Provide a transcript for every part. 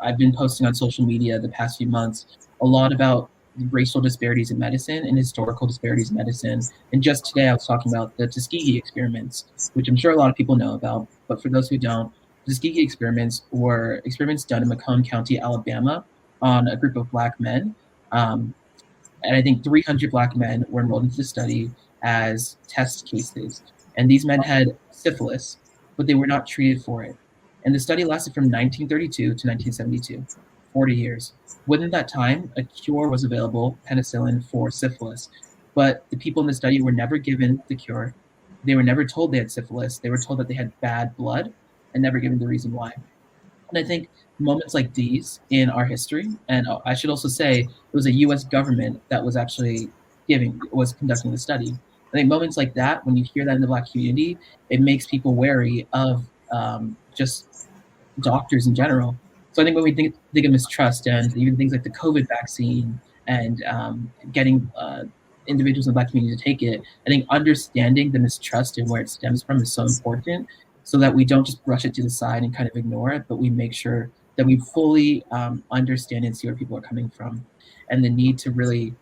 I've been posting on social media the past few months a lot about racial disparities in medicine and historical disparities in medicine. And just today, I was talking about the Tuskegee experiments, which I'm sure a lot of people know about. But for those who don't, Tuskegee experiments were experiments done in Macomb County, Alabama, on a group of Black men. Um, and I think 300 Black men were enrolled into the study as test cases. And these men had syphilis, but they were not treated for it. And the study lasted from 1932 to 1972, 40 years. Within that time, a cure was available, penicillin, for syphilis. But the people in the study were never given the cure. They were never told they had syphilis. They were told that they had bad blood and never given the reason why. And I think moments like these in our history, and I should also say it was a U.S. government that was actually was conducting the study. I think moments like that, when you hear that in the Black community, it makes people wary of just doctors in general. So I think when we think of mistrust and even things like the COVID vaccine and getting individuals in the Black community to take it, I think understanding the mistrust and where it stems from is so important so that we don't just brush it to the side and kind of ignore it, but we make sure that we fully understand and see where people are coming from and the need to really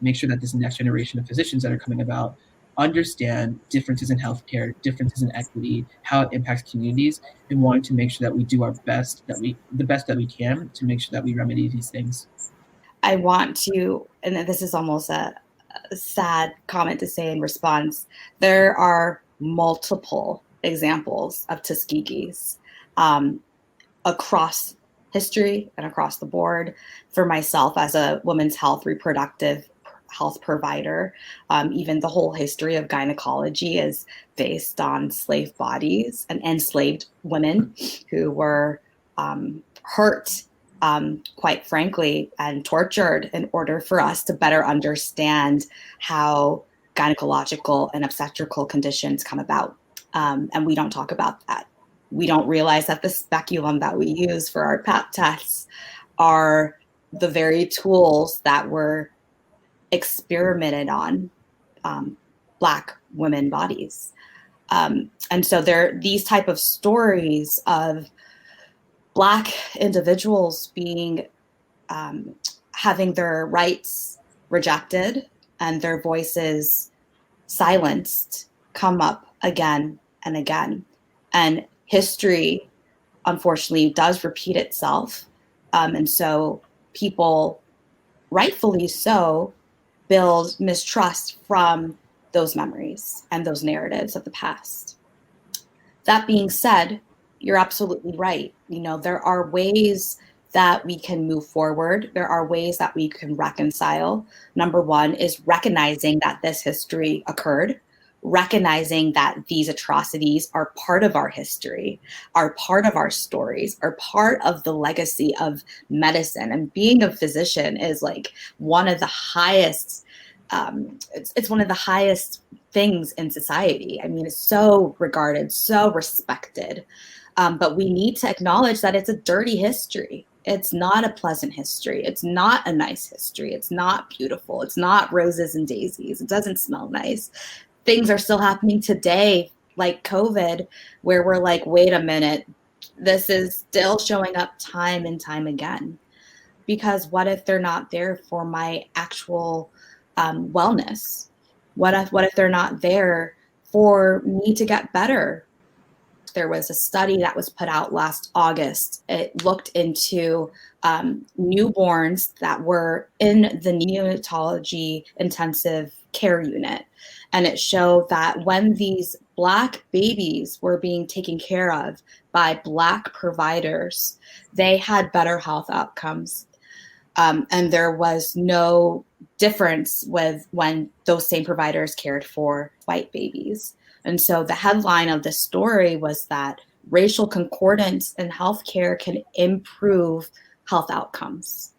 make sure that this next generation of physicians that are coming about understand differences in healthcare, differences in equity, how it impacts communities, and wanting to make sure that we do our best, the best that we can to make sure that we remedy these things. I want to, and this is almost a sad comment to say in response, there are multiple examples of Tuskegee's across history and across the board. For myself as a women's health, reproductive health provider, even the whole history of gynecology is based on slave bodies and enslaved women who were hurt, quite frankly, and tortured in order for us to better understand how gynecological and obstetrical conditions come about. And we don't talk about that. We don't realize that the speculum that we use for our pap tests are the very tools that were experimented on Black women bodies. And so these type of stories of Black individuals being having their rights rejected and their voices silenced come up again and again. And history, unfortunately, does repeat itself. And so people, rightfully so, build mistrust from those memories and those narratives of the past. That being said, you're absolutely right. You know, there are ways that we can move forward. There are ways that we can reconcile. Number one is recognizing that this history occurred, recognizing that these atrocities are part of our history, are part of our stories, are part of the legacy of medicine. And being a physician is like one of the highest, it's one of the highest things in society. I mean, it's so regarded, so respected. But we need to acknowledge that it's a dirty history. It's not a pleasant history. It's not a nice history. It's not beautiful. It's not roses and daisies. It doesn't smell nice. Things are still happening today, like COVID, where we're like, wait a minute, this is still showing up time and time again. Because what if they're not there for my actual wellness? What if they're not there for me to get better? There was a study that was put out last August. It looked into newborns that were in the neonatology intensive care unit. And it showed that when these Black babies were being taken care of by Black providers, they had better health outcomes. And there was no difference with when those same providers cared for white babies. And so the headline of the story was that racial concordance in healthcare can improve health outcomes.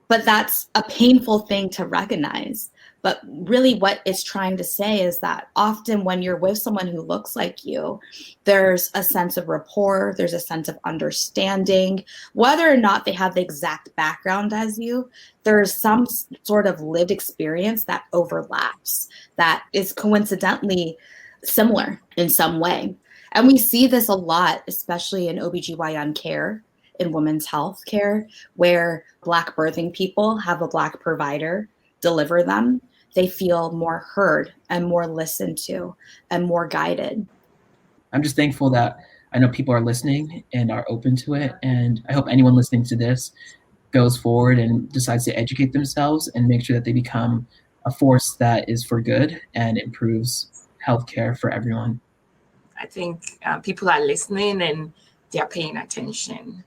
But that's a painful thing to recognize. But really what it's trying to say is that often when you're with someone who looks like you, there's a sense of rapport, there's a sense of understanding. Whether or not they have the exact background as you, there's some sort of lived experience that overlaps, that is coincidentally similar in some way. And we see this a lot, especially in OBGYN care. in women's health care, where Black birthing people have a Black provider deliver them, they feel more heard and more listened to and more guided. I'm just thankful that I know people are listening and are open to it. And I hope anyone listening to this goes forward and decides to educate themselves and make sure that they become a force that is for good and improves healthcare for everyone. I think people are listening and they're paying attention.